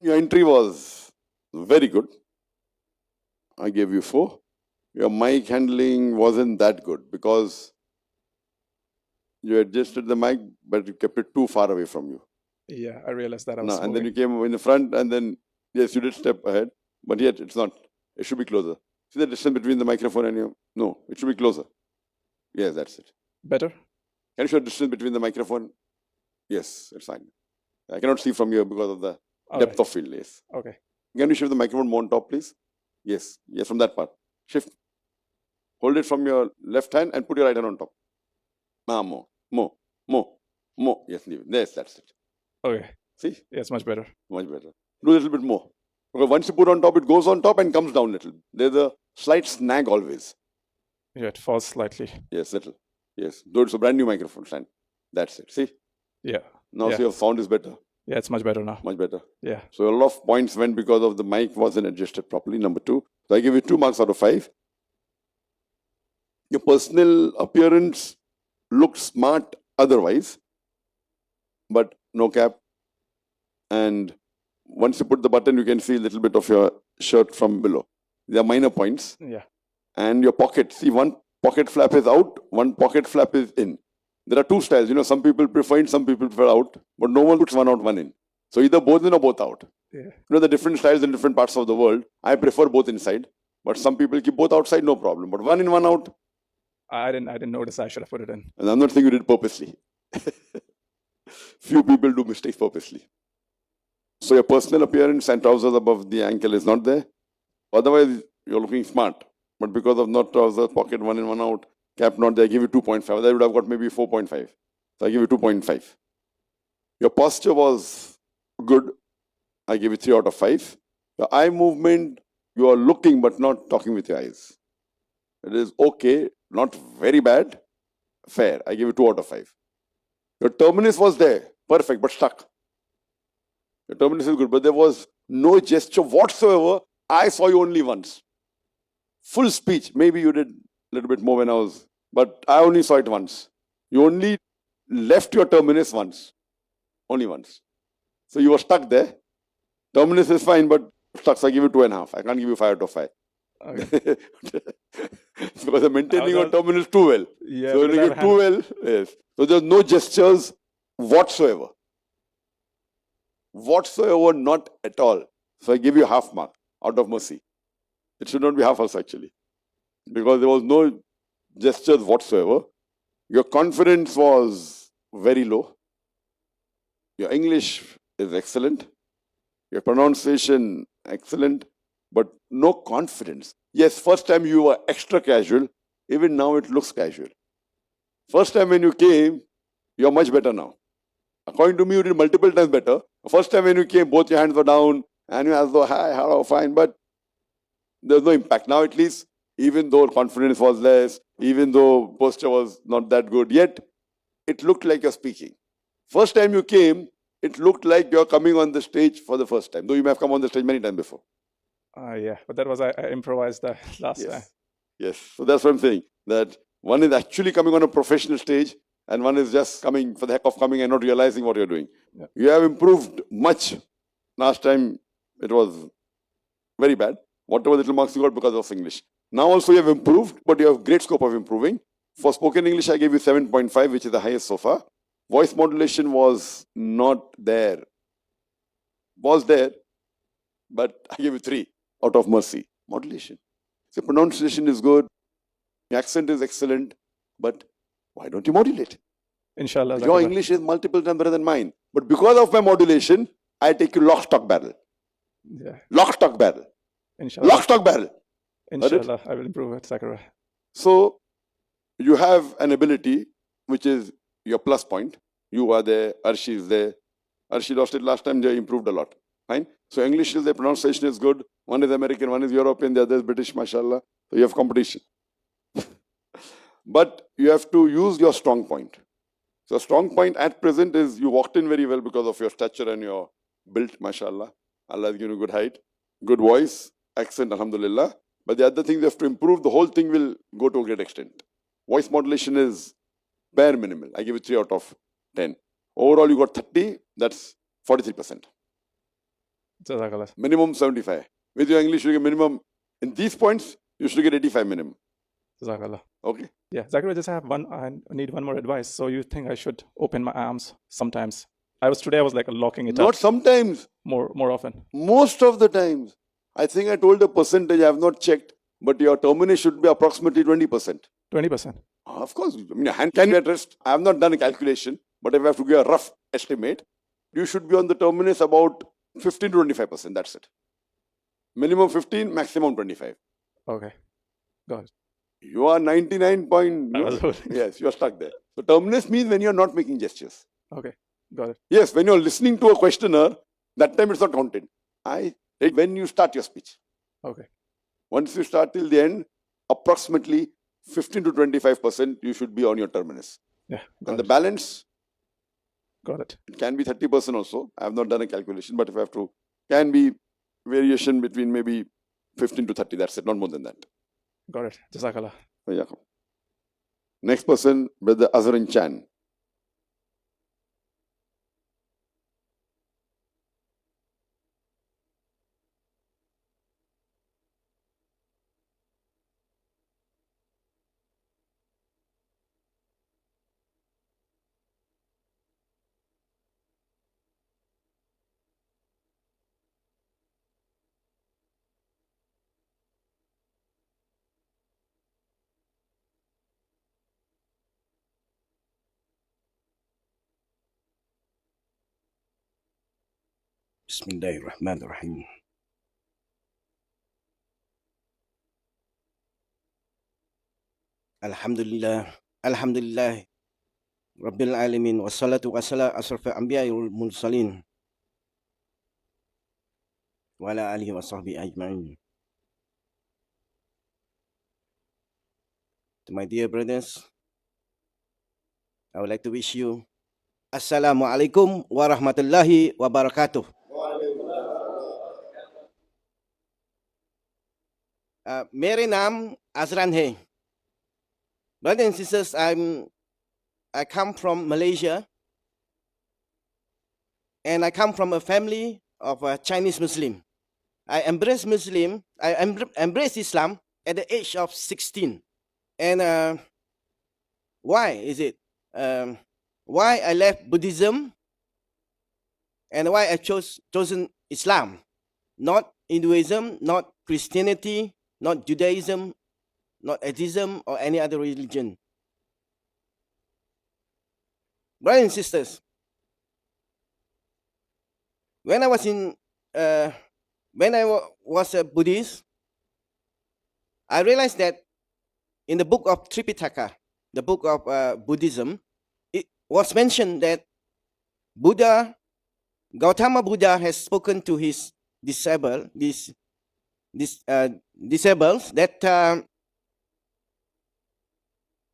Your entry was very good. I gave you 4. Your mic handling wasn't that good because you adjusted the mic, but you kept it too far away from you. Yeah, I realized that I No, was and then you moving. came in the front, and then yes, you did step ahead, but yet it's not. It should be closer. See the distance between the microphone and you? No, it should be closer. Yes, that's it. Better? Can you show the distance between the microphone? Yes, it's fine. I cannot see from here because of the All depth right. of field. Yes. Okay. Can you shift the microphone more on top, please? Yes. Yes, from that part. Shift. Hold it from your left hand and put your right hand on top. Ah, more, more, more, more. Yes, leave it. Yes, that's it. Okay. See? Yeah, it's much better. Much better. Do a little bit more. Because once you put on top, it goes on top and comes down a little. There's a slight snag always. Yeah, it falls slightly. Yes, little. Yes. Though it's a brand new microphone stand. That's it. See? Yeah. Now Yeah. see your sound is better. Yeah, it's much better now. Much better. Yeah. So a lot of points went because of the mic wasn't adjusted properly. Number 2. So I give you 2 marks out of 5. Your personal appearance looked smart otherwise, but no cap. And once you put the button, you can see a little bit of your shirt from below. They are minor points. Yeah. And your pocket, see, one pocket flap is out, one pocket flap is in. There are 2 styles. Some people prefer in, some people prefer out, but no one puts one out, one in. So either both in or both out. Yeah. The different styles in different parts of the world. I prefer both inside, but some people keep both outside, no problem. But one in, one out. I didn't notice I should have put it in. And I'm not saying you did it purposely. Few people do mistakes purposely. So your personal appearance and trousers above the ankle is not there. Otherwise, you're looking smart. But because of not trousers, pocket one in, one out, cap not there, I give you 2.5. I would have got maybe 4.5. So I give you 2.5. Your posture was good. I give you 3 out of 5. Your eye movement, you are looking but not talking with your eyes. It is okay, not very bad, fair. I give you 2 out of 5. Your terminus was there, perfect, but stuck. Your terminus is good, but there was no gesture whatsoever. I saw you only once. Full speech. Maybe you did a little bit more when I was, but I only saw it once. You only left your terminus once. Only once. So you were stuck there. Terminus is fine, but stuck. So I give you 2.5. I can't give you 5 out of 5. Okay. Because I'm maintaining your terminus too well. Yeah. So when you get too well, yes. So there's no gestures whatsoever. Whatsoever, not at all. So I give you half mark out of mercy. It should not be half also actually. Because there was no gestures whatsoever. Your confidence was very low. Your English is excellent. Your pronunciation, excellent. But no confidence. Yes, first time you were extra casual. Even now it looks casual. First time when you came, you're much better now. According to me, you did multiple times better. First time when you came, both your hands were down and you as though, hi, hello, fine. But there's no impact. Now at least, even though confidence was less, even though posture was not that good, yet it looked like you're speaking. First time you came, it looked like you're coming on the stage for the first time, though you may have come on the stage many times before. Yeah, but that was, I improvised that last time. Yes, so that's what I'm saying, that one is actually coming on a professional stage and one is just coming for the heck of coming and not realizing what you're doing. Yeah. You have improved much. Last time it was very bad. Whatever little marks you got because of English. Now also you have improved, but you have great scope of improving. For spoken English, I gave you 7.5, which is the highest so far. Voice modulation was not there. Was there, but I gave you 3 out of mercy. Modulation. So pronunciation is good. Your accent is excellent. But why don't you modulate? Inshallah. Your English is multiple times better than mine. But because of my modulation, I take you lock, stock, barrel. Yeah. Lock, stock, barrel. Inshallah. Lock, stock, barrel. Inshallah, I will improve it, Zakir. So you have an ability which is your plus point. You are there, Arshi is there. Arshi lost it last time, they improved a lot. Fine. So English is there, pronunciation is good. One is American, one is European, the other is British, mashallah. So you have competition. But you have to use your strong point. So strong point at present is you walked in very well because of your stature and your build, mashallah. Allah has given you good height, good voice, accent, alhamdulillah. But the other things you have to improve, the whole thing will go to a great extent. Voice modulation is bare minimal. I give it 3 out of 10. Overall, you got 30, that's 43%. Jazakallah. Minimum 75. With your English, you get minimum. In these points, you should get 85 minimum. Jazakallah. Okay? Yeah, Zakir, I just have I need one more advice. So you think I should open my arms sometimes? Today I was like locking it Not up sometimes, more often. most of the times. I think I told the percentage, I have not checked, but your terminus should be approximately 20%. 20%. Of course, I mean, your hand can be at rest. I have not done a calculation, but if I have to give a rough estimate, you should be on the terminus about 15 to 25%. That's it. Minimum 15, maximum 25. Okay. Got it. You are 99 point. I was holding. Yes, you are stuck there. So terminus means when you are not making gestures. Okay. Got it. Yes, when you are listening to a questioner, that time it's not counted. When you start your speech. Okay. Once you start till the end, approximately 15 to 25% you should be on your terminus. Yeah. And the balance, Got it. it can be 30% also. I have not done a calculation, but if I have to, can be variation between maybe 15 to 30. That's it, not more than that. Got it. Jazakallah. Yeah. Next person, Brother Azharin Chan. Bismillahirrahmanirrahim. Alhamdulillah, Rabbil Alamin, wassalatu wassalam asrafil anbiya wal mursalin wa ala alihi wa sahbihi ajma'in. To my dear brothers, I would like to wish you Assalamualaikum warahmatullahi wabarakatuh. मेरे नाम अजरान है. Brothers and sisters, I come from Malaysia, and I come from a family of a Chinese Muslim. I embraced Islam at the age of 16. And why is it? Why I left Buddhism and why I chosen Islam, not Hinduism, not Christianity, not Judaism, not atheism or any other religion. Brothers and sisters, when I was a Buddhist, I realized that in the book of Tripitaka, the book of Buddhism, it was mentioned that Gautama Buddha has spoken to his disciples that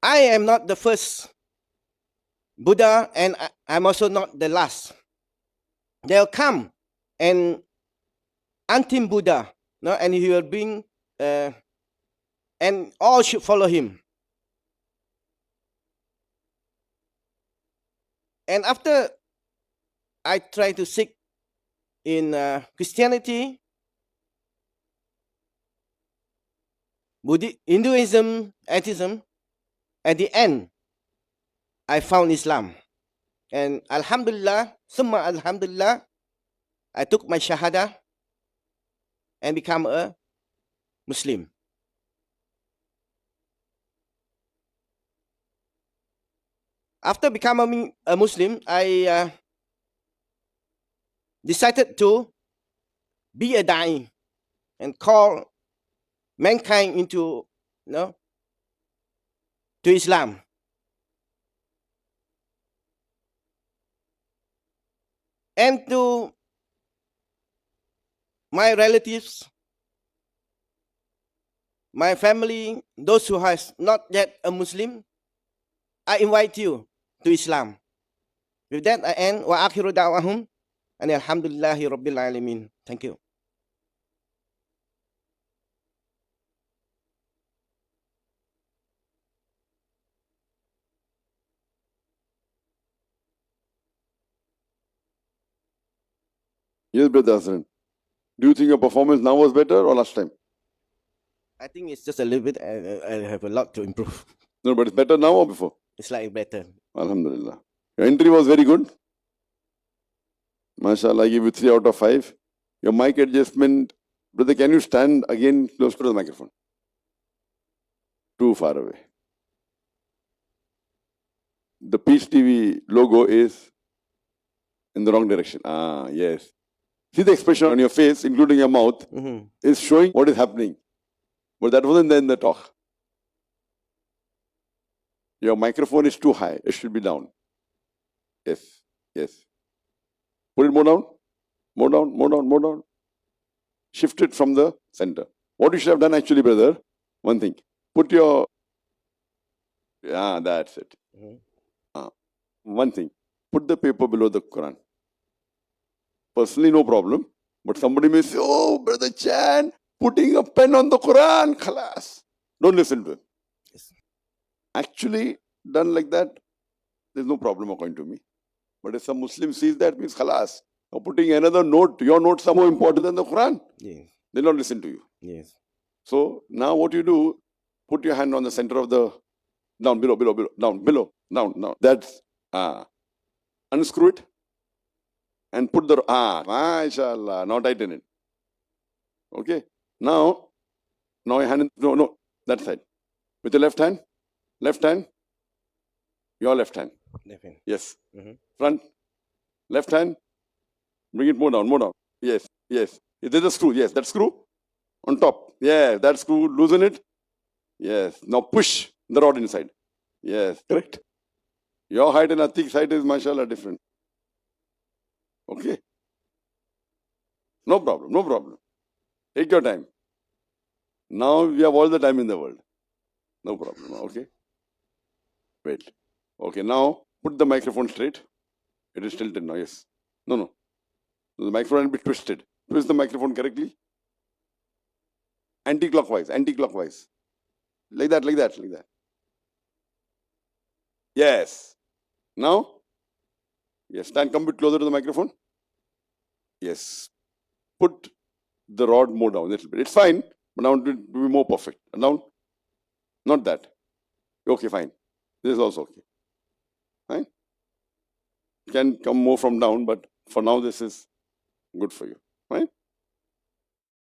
I am not the first Buddha, and I'm also not the last. There'll come an Antim Buddha, no, and he will bring, and all should follow him. And after I try to seek in Christianity, Hinduism, atheism, at the end, I found Islam. And Alhamdulillah, Summa Alhamdulillah, I took my Shahada and become a Muslim. After becoming a Muslim, I decided to be a da'i and call mankind into, to Islam. And to my relatives, my family, those who has not yet a Muslim, I invite you to Islam. With that, I end. Wa akhiru da'wahum and alhamdulillahi rabbil alamin. Thank you. Yes, Brother Azharin. Do you think your performance now was better or last time? I think it's just a little bit. I have a lot to improve. No, but it's better now or before? It's like better. Alhamdulillah. Your entry was very good. MashaAllah, I give you 3 out of 5. Your mic adjustment, brother, can you stand again close to the microphone? Too far away. The Peace TV logo is in the wrong direction. Ah, yes. See the expression on your face, including your mouth, Mm-hmm. is showing what is happening. But that wasn't there in the talk. Your microphone is too high. It should be down. Yes, yes. Put it more down. More down, more down, more down. Shift it from the center. What you should have done actually, brother, one thing. Put your... Yeah, that's it. Mm-hmm. One thing. Put the paper below the Quran. Personally, no problem. But somebody may say, oh, Brother Chan, putting a pen on the Quran, khalas. Don't listen to him. Yes. Actually, done like that, there's no problem according to me. But if some Muslim sees that, means khalas. Or putting another note, your notes are more important than the Quran. Yes. They'll not listen to you. Yes. So now what you do, put your hand on the center of the, down, below, down. That's, unscrew it and put the, mashallah, now tighten it. Okay. Now your hand, no, that side. With your left hand, your left hand. Definitely. Yes. Mhm. Front, left hand, bring it more down. Yes. There's a screw. Yes, that screw on top. Yeah, that screw, loosen it. Yes. Now push the rod inside. Yes, correct. Your height and Atik's height is, mashallah, different. Okay. No problem. Take your time. Now we have all the time in the world. No problem. Okay. Wait. Okay, now put the microphone straight. It is tilted now, yes. No. The microphone will be twisted. Twist the microphone correctly. Anti-clockwise. Like that. Yes. Now? Yes, stand, come a bit closer to the microphone. Yes. Put the rod more down a little bit. It's fine, but now it will be more perfect. Down. Not that. Okay, fine. This is also okay. Fine. Can come more from down, but for now this is good for you. Fine.